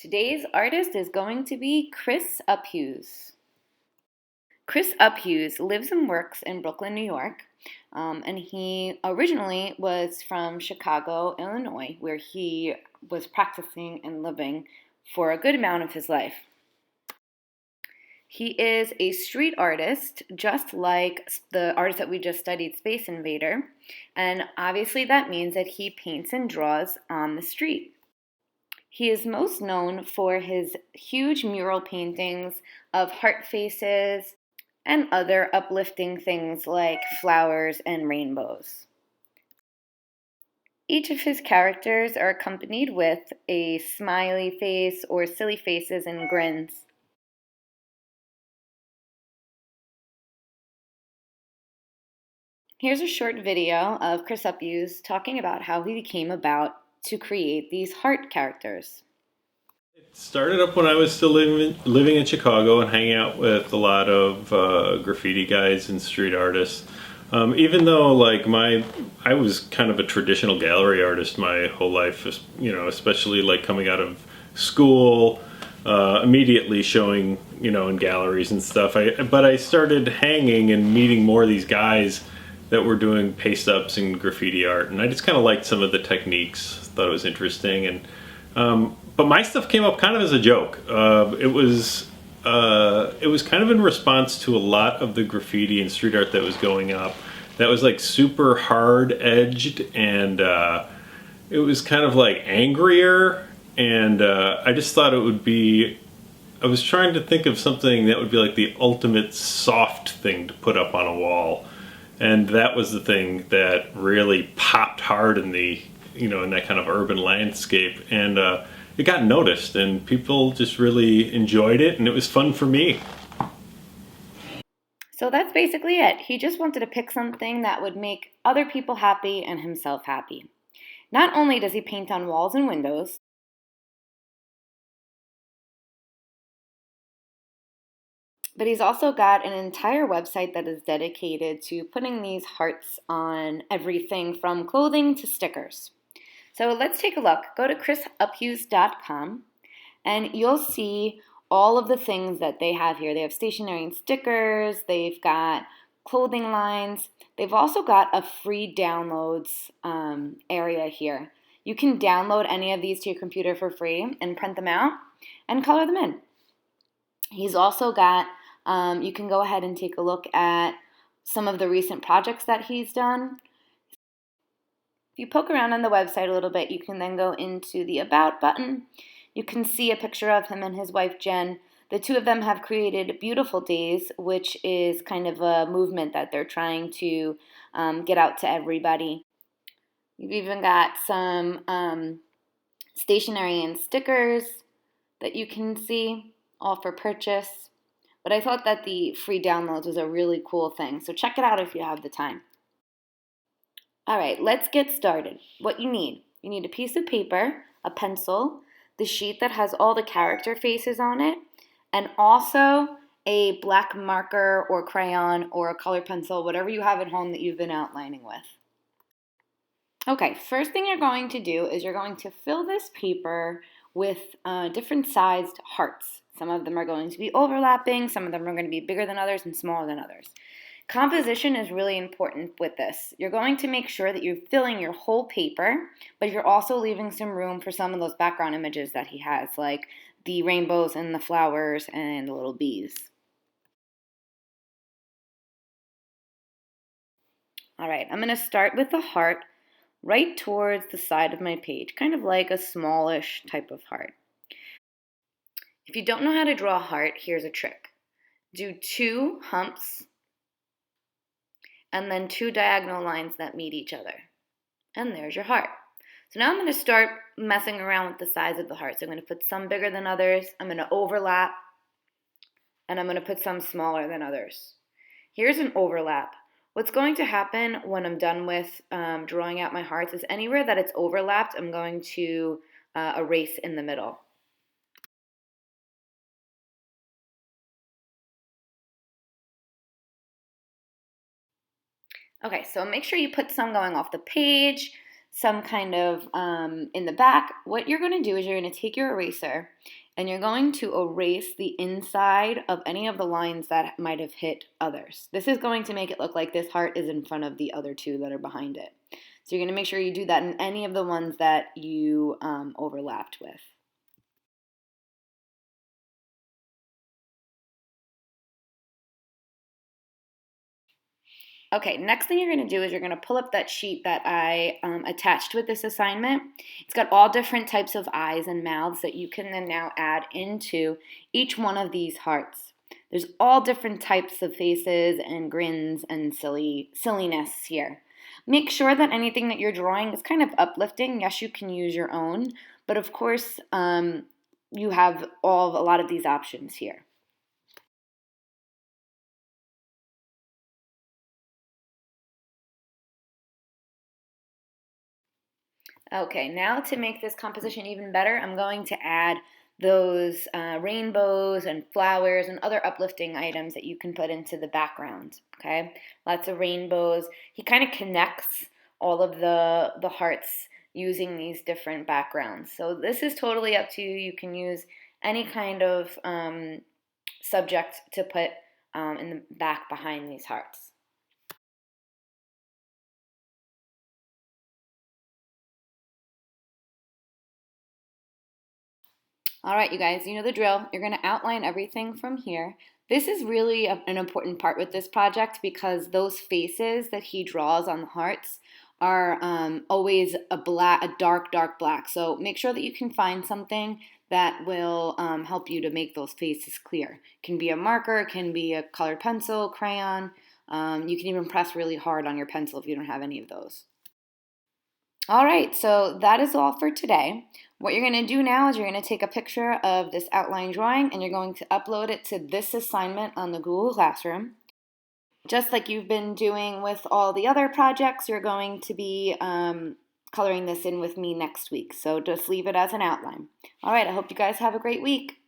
Today's artist is going to be Chris Uphues. Chris Uphues lives and works in Brooklyn, New York, and he originally was from Chicago, Illinois, where he was practicing and living for a good amount of his life. He is a street artist, just like the artist that we just studied, Space Invader, and obviously that means that he paints and draws on the street. He is most known for his huge mural paintings of heart faces and other uplifting things like flowers and rainbows. Each of his characters are accompanied with a smiley face or silly faces and grins. Here's a short video of Chris Uphues talking about how he came about to create these heart characters. It started up when I was still living in Chicago and hanging out with a lot of graffiti guys and street artists. Even though I was kind of a traditional gallery artist my whole life, especially like coming out of school, immediately showing, in galleries and stuff. But I started hanging and meeting more of these guys that were doing paste ups and graffiti art, and I just kind of liked some of the techniques, thought it was interesting, and but my stuff came up kind of as a joke. It was kind of in response to a lot of the graffiti and street art that was going up. That was like super hard edged, and it was kind of like angrier. And I just thought it would be. I was trying to think of something that would be like the ultimate soft thing to put up on a wall, and that was the thing that really popped hard in the in that kind of urban landscape, and it got noticed, and people just really enjoyed it, and it was fun for me. So that's basically it. He just wanted to pick something that would make other people happy and himself happy. Not only does he paint on walls and windows, but he's also got an entire website that is dedicated to putting these hearts on everything from clothing to stickers. So let's take a look. Go to chrisuphues.com and you'll see all of the things that they have here. They have stationery and stickers, they've got clothing lines, they've also got a free downloads area here. You can download any of these to your computer for free and print them out and color them in. He's also got, you can go ahead and take a look at some of the recent projects that he's done. If you poke around on the website a little bit, you can then go into the About button. You can see a picture of him and his wife, Jen. The two of them have created Beautiful Days, which is kind of a movement that they're trying to get out to everybody. You've even got some stationery and stickers that you can see, all for purchase. But I thought that the free downloads was a really cool thing, so check it out if you have the time. All right, let's get started. What you need a piece of paper, a pencil, the sheet that has all the character faces on it, and also a black marker or crayon or a color pencil, whatever you have at home that you've been outlining with. Okay, first thing you're going to do is you're going to fill this paper with different sized hearts. Some of them are going to be overlapping, some of them are going to be bigger than others and smaller than others. Composition is really important with this. You're going to make sure that you're filling your whole paper, but you're also leaving some room for some of those background images that he has, like the rainbows and the flowers and the little bees. All right, I'm going to start with the heart right towards the side of my page, kind of like a smallish type of heart. If you don't know how to draw a heart, here's a trick. Do two humps and then two diagonal lines that meet each other. And there's your heart. So now I'm going to start messing around with the size of the heart. So I'm going to put some bigger than others. I'm going to overlap. And I'm going to put some smaller than others. Here's an overlap. What's going to happen when I'm done with drawing out my hearts is anywhere that it's overlapped, I'm going to erase in the middle. Okay, so make sure you put some going off the page, some kind of in the back, what you're going to do is you're going to take your eraser and you're going to erase the inside of any of the lines that might have hit others. This is going to make it look like this heart is in front of the other two that are behind it. So you're going to make sure you do that in any of the ones that you overlapped with. Okay, next thing you're going to do is you're going to pull up that sheet that I attached with this assignment. It's got all different types of eyes and mouths that you can then now add into each one of these hearts. There's all different types of faces and grins and silliness here. Make sure that anything that you're drawing is kind of uplifting. Yes, you can use your own, but of course, you have a lot of these options here. Okay, now to make this composition even better, I'm going to add those rainbows and flowers and other uplifting items that you can put into the background. Okay, lots of rainbows. He kind of connects all of the hearts using these different backgrounds. So this is totally up to you. You can use any kind of subject to put in the back behind these hearts. All right, you guys, you know the drill. You're going to outline everything from here. This is really an important part with this project because those faces that he draws on the hearts are always a dark black. So make sure that you can find something that will help you to make those faces clear. It can be a marker, it can be a colored pencil, crayon. You can even press really hard on your pencil if you don't have any of those. All right, so that is all for today. What you're going to do now is you're going to take a picture of this outline drawing and you're going to upload it to this assignment on the Google Classroom. Just like you've been doing with all the other projects, you're going to be coloring this in with me next week. So just leave it as an outline. All right, I hope you guys have a great week.